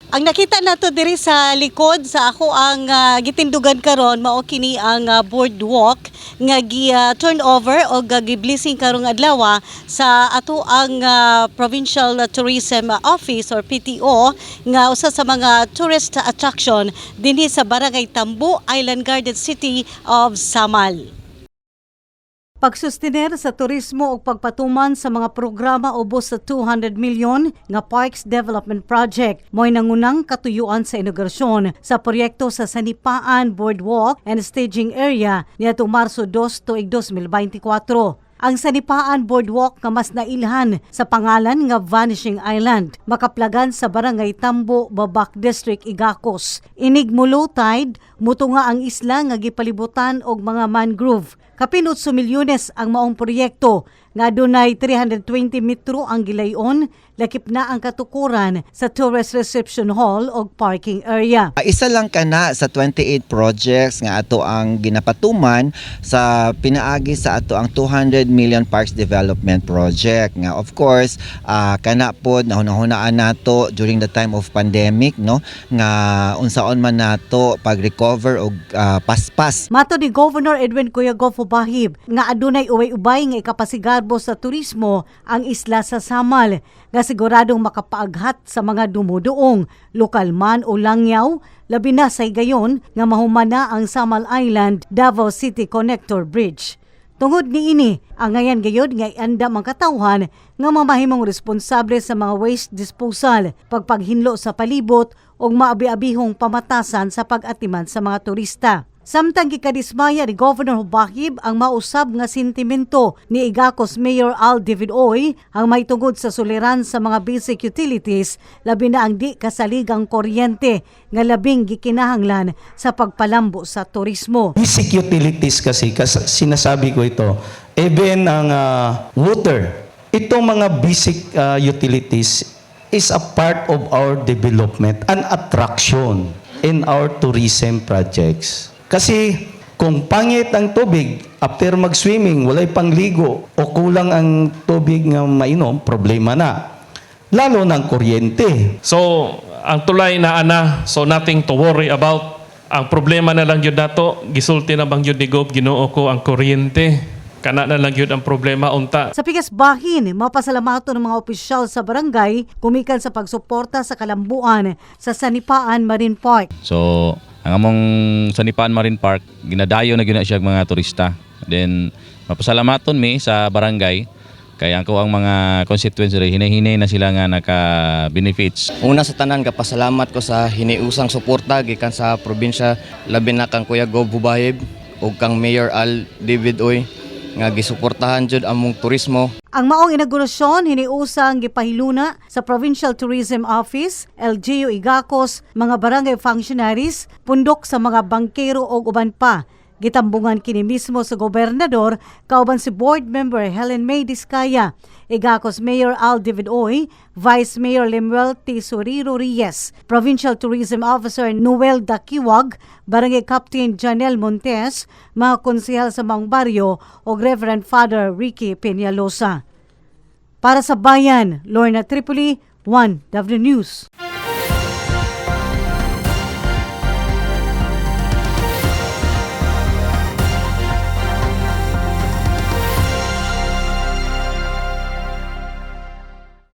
Ang nakita nato diri sa likod sa ako ang gitindugan karon mao kini ang boardwalk nga turn over o gi-blessing karong adlaw sa ato ang Provincial Tourism Office or PTO nga usa sa mga tourist attraction dinhi sa Barangay Tambo, Island Garden City of Samal. Pagsustener sa turismo ug pagpatuman sa mga programa ubos sa 200 milyon nga Parks Development Project mo'y nangunang katuyuan sa inaugurasyon sa proyekto sa Sanipaan Boardwalk and Staging Area niadtong Marso 2 tuig 2024. Ang Sanipaan Boardwalk nga mas nailhan sa pangalan nga Vanishing Island, makaplagan sa Barangay Tambo, Babak District, Igacos. Inig mo low tide, mutunga ang isla nga gipalibutan og mga mangrove. Kapin 8 milyones ang maong proyekto nga dunay 320 metro ang gilayon, lakip na ang katukuran sa Tourist Reception Hall o parking area. Isa lang kana sa 28 projects nga ato ang ginapatuman sa pinaagi sa ato ang 200 million Parks Development Project nga of course kana pod nahuna-hunaan nato during the time of pandemic no nga unsaon man nato pag-recover og paspas. Mato ni Governor Edwin Cuyagofo Bahib nga adunay ubay-ubay nga ikapasigarbo sa turismo ang isla sa Samal nga siguradong makapaaghat sa mga dumuduong lokal man o langyaw labi na sa gayon nga mahumana ang Samal Island Davao City Connector Bridge. Tungod niini, ang ngayan gayod nga ianda ang katawhan nga mamahimong responsable sa mga waste disposal, pagpaghinlo sa palibot o maabi-abihong pamatasan sa pag-atiman sa mga turista. Samtang gikadismaya ni Governor Bahib ang mausab nga sentimento ni Igacos Mayor Al David Oy ang may tungod sa suliran sa mga basic utilities labi na ang di kasaligang kuryente nga labing gikinahanglan sa pagpalambo sa turismo. Basic utilities kasi sinasabi ko ito, even ang water, itong mga basic utilities is a part of our development and attraction in our tourism projects. Kasi kung pangit ang tubig, after mag-swimming, walay pangligo o kulang ang tubig nga mainom, problema na. Lalo ng kuryente. So, ang tulay na ana, so nothing to worry about. Ang problema na lang yun nato, gisulti na bang yun ni Gob, Ginoo ko ang kuryente. Kana na lang yun ang problema unta. Sa pikas bahin, mapasalamato ng mga opisyal sa barangay kumikan sa pagsuporta sa kalambuan sa Sanipaan Marine Park. So, ang among Sanipaan Marine Park, ginadayo na gyud na siya mga turista. Then mapasalamaton mi sa barangay kay ako ang mga constituency hinahinay na sila nga naka-benefits. Una sa tanan kapasalamat ko sa hiniusang suporta gikan sa probinsya labi na kang Kuya Gob Bahib ug kang Mayor Al David Oy nga gisuportahan jud among turismo. Ang maong inaugurasyon hiniusang gipahiluna sa Provincial Tourism Office, LGU Igacos, mga barangay functionaries, pundok sa mga bangkero o uban pa. Gitambungan kini mismo sa gobernador kauban si board member Helen May Diskaya, Igacos Mayor Al David Oy, Vice Mayor Lemuel T. Suriro Reyes, Provincial Tourism Officer Noel Dakiwag, Barangay Captain Janel Montes, mga konsehal sa Maong Baryo o Reverend Father Ricky Peñalosa. Para sa Bayan, Lorna Tripoli, 1W News.